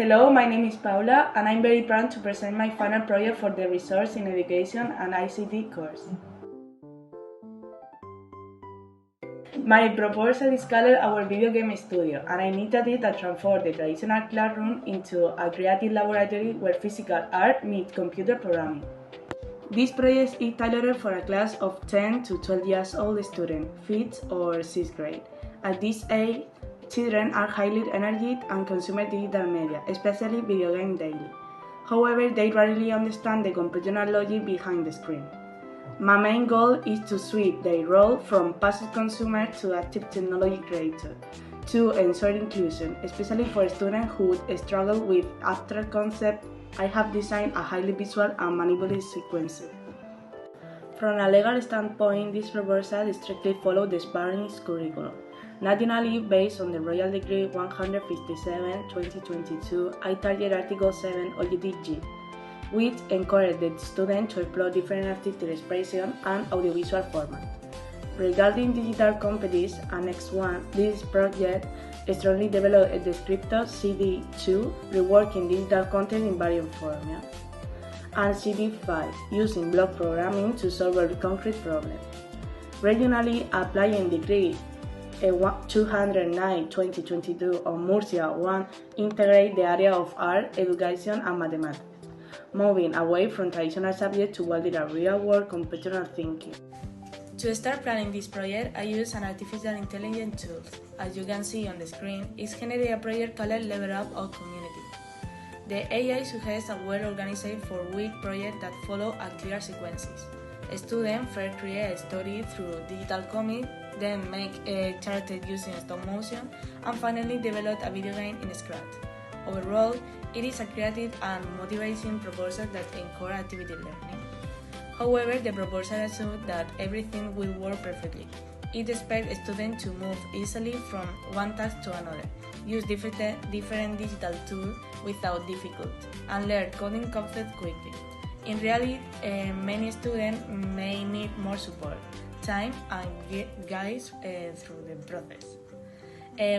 Hello, my name is Paula, and I'm very proud to present my final project for the Resource in Education and ICT course. My proposal is called our video game studio, and I needed it to transform the traditional classroom into a creative laboratory where physical art meets computer programming. This project is tailored for a class of 10 to 12 years old students, 5th or 6th grade. At this age, children are highly energetic and consume digital media, especially video games daily. However, they rarely understand the computational logic behind the screen. My main goal is to switch their role from passive consumer to active technology creator, to ensure inclusion, especially for students who struggle with abstract concepts. I have designed a highly visual and manipulative sequence. From a legal standpoint, this proposal strictly follows the Spanish curriculum. Nationally based on the Royal Decree 157/2022, I target Article 7 OGTG, which encourages the student to explore different artistic expression and audiovisual formats. Regarding digital competence, Annex 1, this project strongly developed a descriptor CD2, reworking digital content in various formats, and CD5, using block programming to solve a concrete problem. Regionally, applying Decree 209/2022 on Murcia 1 integrate the area of art, education, and mathematics, moving away from traditional subjects toward the real-world computational thinking. To start planning this project, I use an artificial intelligence tool. As you can see on the screen, it's generated a project called Level Up Our Community. The AI suggests a well-organized 4-week project that follows a clear sequences. Students first create a story through digital comic, then make a character using stop motion, and finally develop a video game in Scratch. Overall, it is a creative and motivating proposal that encourages activity learning. However, the proposal assumes that everything will work perfectly. It expects students to move easily from one task to another, use different digital tools without difficulty, and learn coding concepts quickly. In reality, many students may need more support, time, and guides through the process.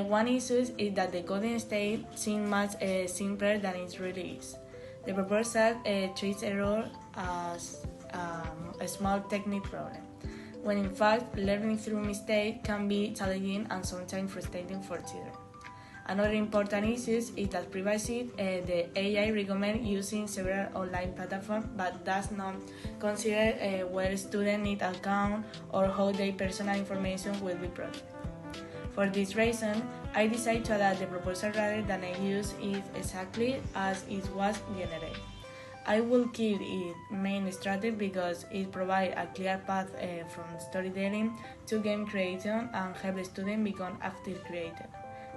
One issue is that the coding stage seems much simpler than it really is. The proposal treats error as a small technical problem, when in fact learning through mistakes can be challenging and sometimes frustrating for children. Another important issue is that privacy. The AI recommends using several online platforms but does not consider where students need an account or how their personal information will be processed. For this reason, I decided to adapt the proposal rather than I use it exactly as it was generated. I will keep its main strategy because it provides a clear path from storytelling to game creation and help the student become active creators.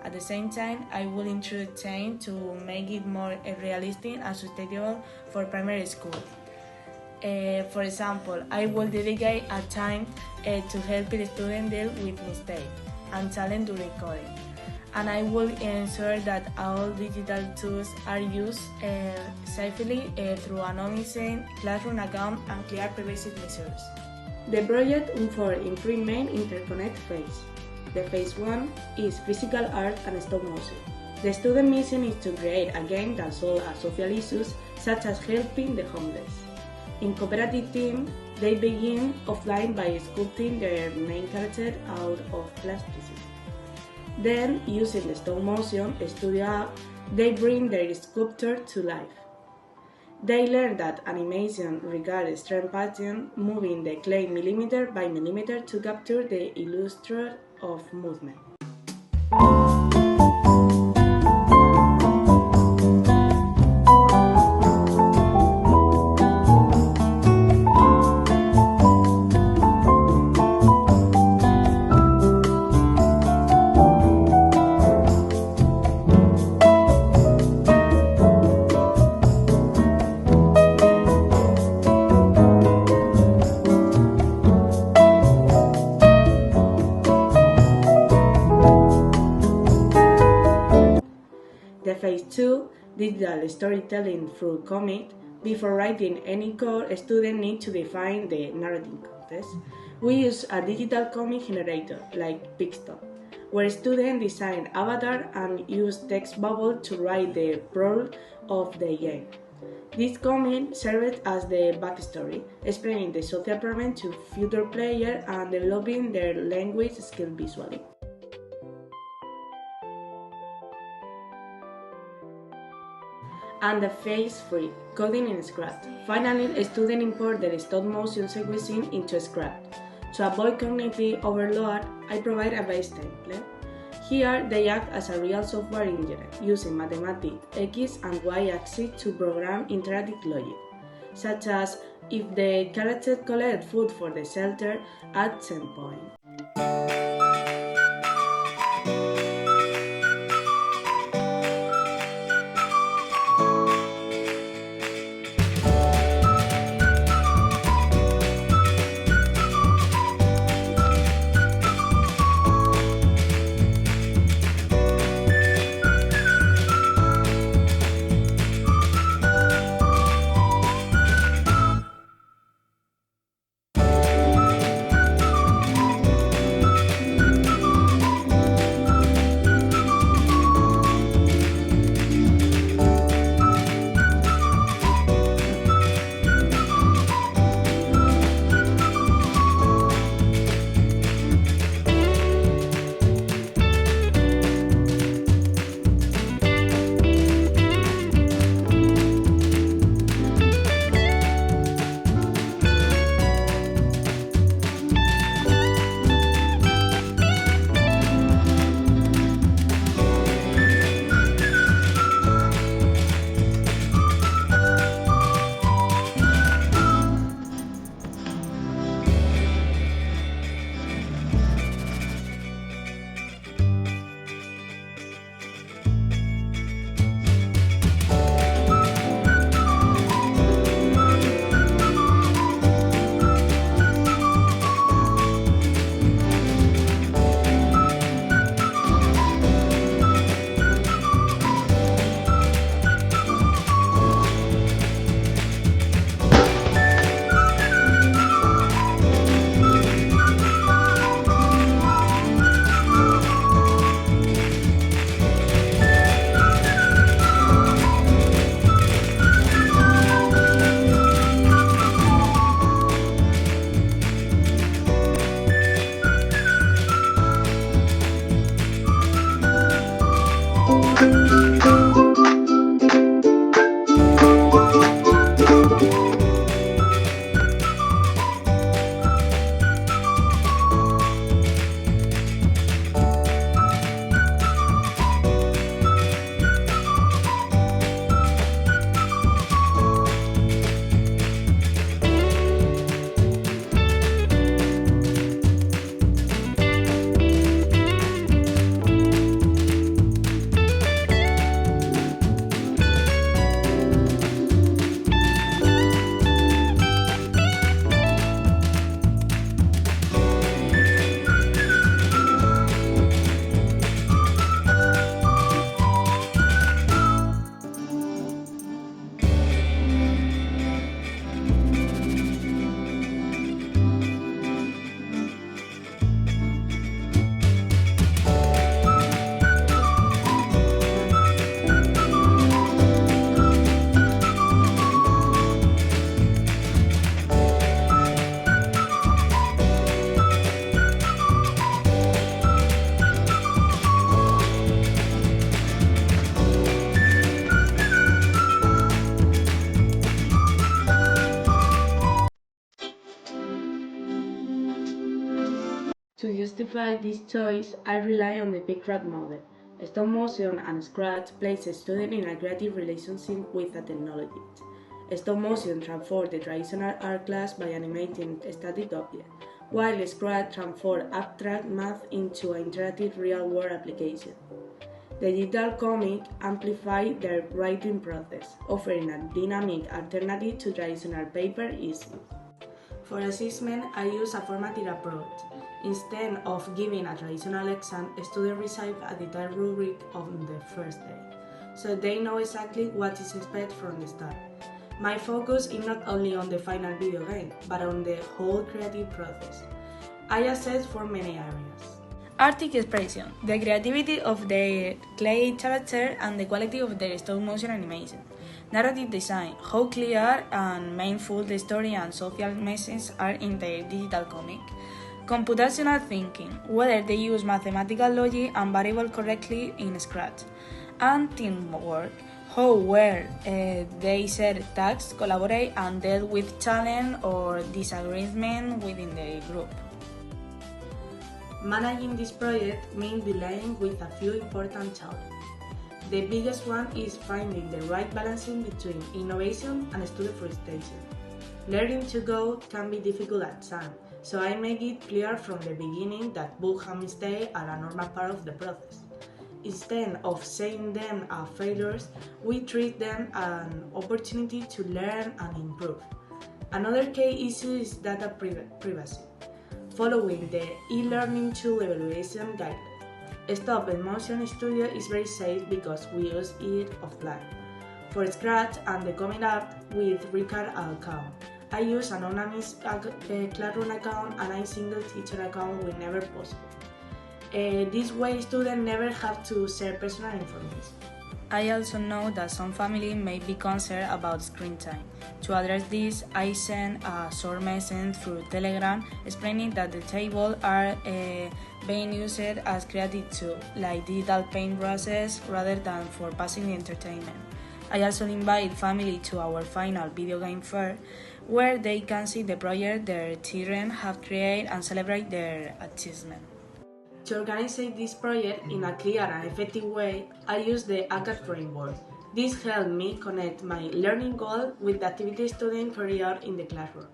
At the same time, I will introduce change to make it more realistic and sustainable for primary school. For example, I will dedicate a time to help the student deal with mistakes and challenge during coding. And I will ensure that all digital tools are used safely through anonymized classroom account and clear privacy measures. The project unfolds in 3 main interconnect phases. The phase 1 is physical art and stop motion. The student mission is to create a game that solves social issues such as helping the homeless. In cooperative team, they begin offline by sculpting their main character out of plasticity. Then, using the stop motion studio app, they bring their sculpture to life. They learn that animation regards strength pattern, moving the clay millimeter by millimeter to capture the illusion of movement. Phase 2, digital storytelling through comic. Before writing any code, students need to define the narrative context. We use a digital comic generator, like Pixton. where students design avatar and use text bubble to write the prologue of the game. This comic served as the backstory, explaining the social problem to future players and developing their language skills visually. And the phase 3, coding in Scratch. Finally, students import their stop-motion sequencing into Scratch. To avoid cognitive overload, I provide a base template. Here, they act as a real software engineer, using mathematics, X and Y axis to program interactive logic, such as if the character collects food for the shelter at some point. To justify this choice, I rely on the Picrat model. Stop motion and Scratch place a student in a creative relationship with a technology. Stop motion transforms the traditional art class by animating static objects, while Scratch transforms abstract math into an interactive real-world application. The digital comic amplifies the writing process, offering a dynamic alternative to traditional paper issues. For assessment, I use a formative approach. Instead of giving a traditional exam, students receive a detailed rubric on the first day, so they know exactly what is expected from the start. My focus is not only on the final video game, but on the whole creative process. I assess for many areas. Artistic expression, the creativity of their clay character and the quality of their stop-motion animation. Narrative design, how clear and meaningful the story and social messages are in their digital comic. Computational thinking, whether they use mathematical logic and variables correctly in Scratch. And teamwork, where they share tasks, collaborate, and deal with challenge or disagreement within the group. Managing this project means dealing with a few important challenges. The biggest one is finding the right balancing between innovation and student frustration. Learning to code can be difficult at times, so I make it clear from the beginning that bugs and mistakes are a normal part of the process. Instead of seeing them as failures, we treat them as an opportunity to learn and improve. Another key issue is data privacy. Following the e-learning tool evaluation guidelines. Stop Motion Studio is very safe because we use it offline. For Scratch and the Comic app with Ricard account. I use an anonymous Classroom account and a single teacher account whenever possible. This way students never have to share personal information. I also know that some families may be concerned about screen time. To address this, I send a short message through Telegram explaining that the tables are being used as creative tools, like digital paint brushes, rather than for passive entertainment. I also invite families to our final video game fair, where they can see the project their children have created and celebrate their achievement. To organize this project in a clear and effective way, I use the ACAD framework. This helped me connect my learning goal with the activity student career in the classroom.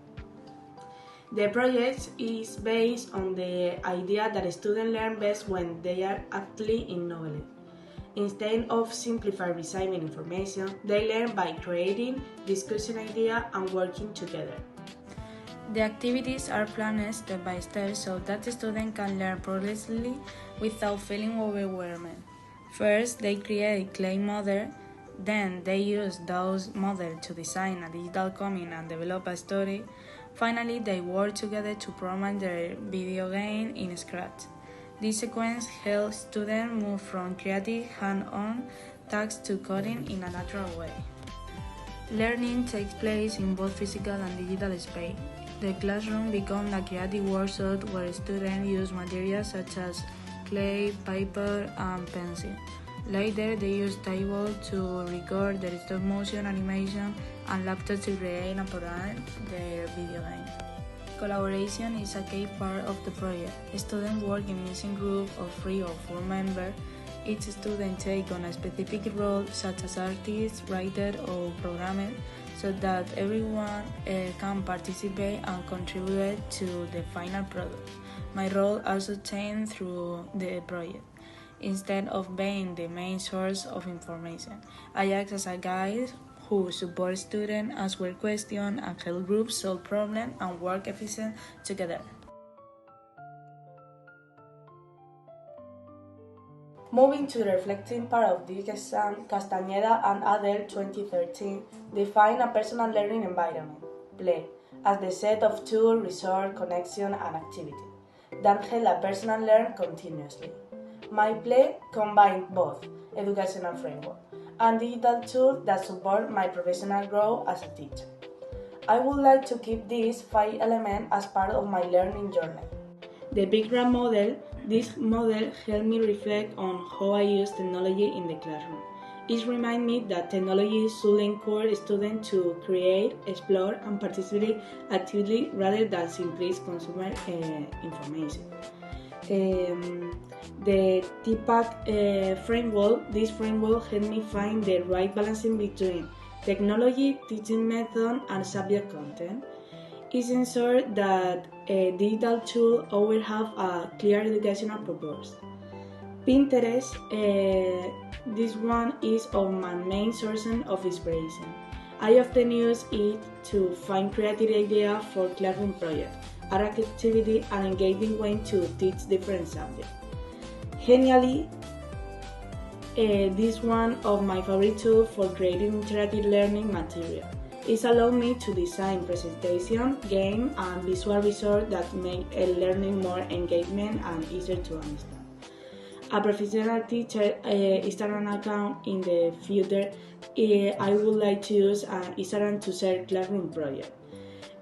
The project is based on the idea that students learn best when they are actively involved. Instead of simply receiving information, they learn by creating, discussing ideas, and working together. The activities are planned step by step so that the student can learn progressively without feeling overwhelmed. First, they create a clay model, then they use those models to design a digital comic and develop a story. Finally, they work together to program their video game in Scratch. This sequence helps students move from creative hand-on tasks to coding in a natural way. Learning takes place in both physical and digital space. The classroom becomes a creative workshop where students use materials such as clay, paper, and pencil. Later, they use tables to record their stop-motion animation and laptops to create and program their video game. Collaboration is a key part of the project. Students work in mixing groups of 3 or 4 members. Each student takes on a specific role, such as artist, writer, or programmer, so that everyone can participate and contribute to the final product. My role also changed through the project. Instead of being the main source of information, I act as a guide who supports students, answer questions, and help groups solve problems and work efficiently together. Moving to the reflecting part of this exam, Castañeda and other 2013 define a personal learning environment, play, as the set of tools, resources, connection, and activity that help a person learn continuously. My play combines both educational framework and digital tools that support my professional growth as a teacher. I would like to keep these 5 elements as part of my learning journey. The Big Run model. This model helped me reflect on how I use technology in the classroom. It reminds me that technology should encourage students to create, explore, and participate actively rather than simply consume information. The TPAC framework. This framework helped me find the right balancing between technology, teaching method, and subject content. It ensures that digital tools always have a clear educational purpose. Pinterest, this one is of my main source of inspiration. I often use it to find creative ideas for classroom projects, art activities, and engaging ways to teach different subjects. Genially, this is one of my favorite tools for creating interactive learning material. It allowed me to design presentation, game, and visual resources that make learning more engagement and easier to understand. A professional teacher Instagram account in the future, I would like to use an Instagram to share classroom projects,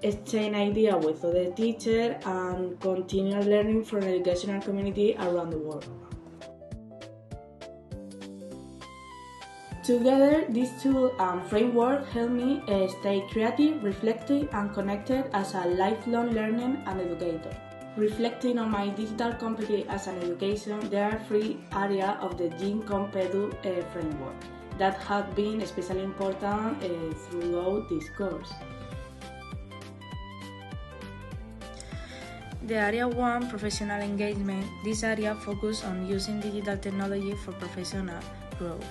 exchange ideas with other teachers, and continue learning from the educational community around the world. Together, these tools and framework help me stay creative, reflective, and connected as a lifelong learner and educator. Reflecting on my digital competence as an education, there are 3 areas of the GIN-COMPEDU framework that have been especially important throughout this course. The Area 1, Professional Engagement. This area focuses on using digital technology for professional growth,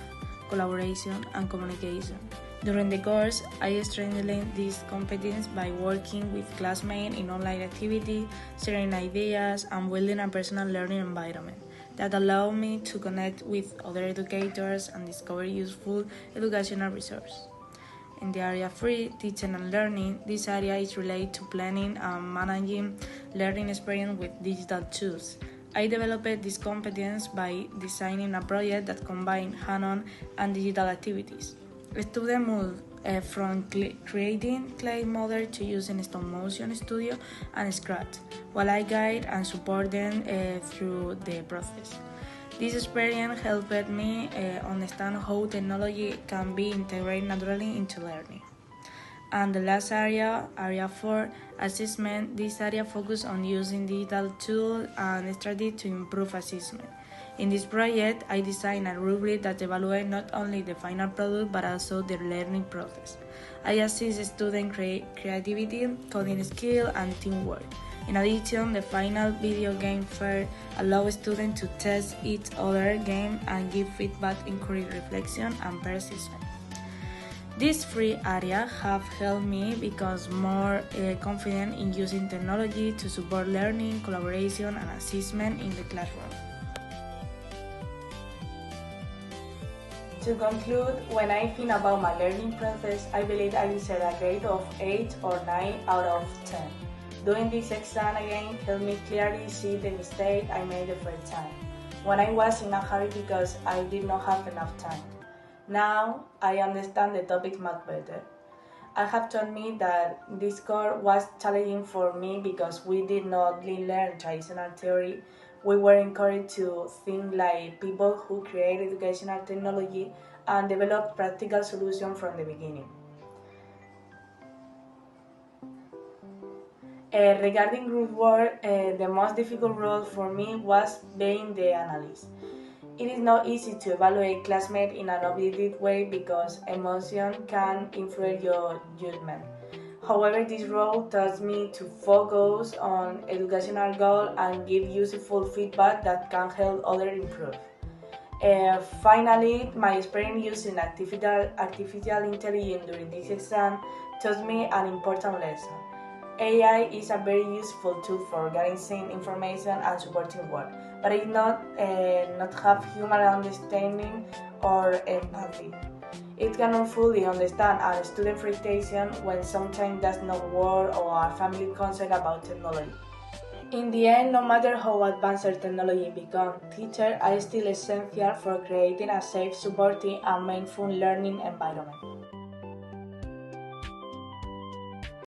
collaboration, and communication. During the course, I strengthened this competence by working with classmates in online activities, sharing ideas, and building a personal learning environment that allowed me to connect with other educators and discover useful educational resources. In the Area 3, Teaching and Learning, this area is related to planning and managing learning experience with digital tools. I developed this competence by designing a project that combined hands-on and digital activities. Students moved from creating clay models to using stop-motion studio and Scratch, while I guide and support them through the process. This experience helped me understand how technology can be integrated naturally into learning. And the last area, Area 4, Assessment. This area focuses on using digital tools and strategies to improve assessment. In this project, I designed a rubric that evaluates not only the final product but also the learning process. I assist student creativity, coding skill, and teamwork. In addition, the final video game fair allows students to test each other's game and give feedback, encourage reflection, and persistence. These 3 areas have helped me become more confident in using technology to support learning, collaboration, and assessment in the classroom. To conclude, when I think about my learning process, I believe I will set a grade of 8 or 9 out of 10. Doing this exam again helped me clearly see the mistake I made the first time, when I was in a hurry because I did not have enough time. Now, I understand the topic much better. I have to admit that this course was challenging for me because we did not only learn traditional theory, we were encouraged to think like people who create educational technology and develop practical solutions from the beginning. Regarding group work, the most difficult role for me was being the analyst. It is not easy to evaluate classmates in an objective way because emotion can influence your judgment. However, this role taught me to focus on educational goals and give useful feedback that can help others improve. Finally, my experience using artificial intelligence during this exam taught me an important lesson. AI is a very useful tool for organizing information and supporting work, but it not have human understanding or empathy. It cannot fully understand a student's frustration when sometimes does not work or are family concerned about technology. In the end, no matter how advanced technology becomes, teachers are still essential for creating a safe, supportive, and mindful learning environment.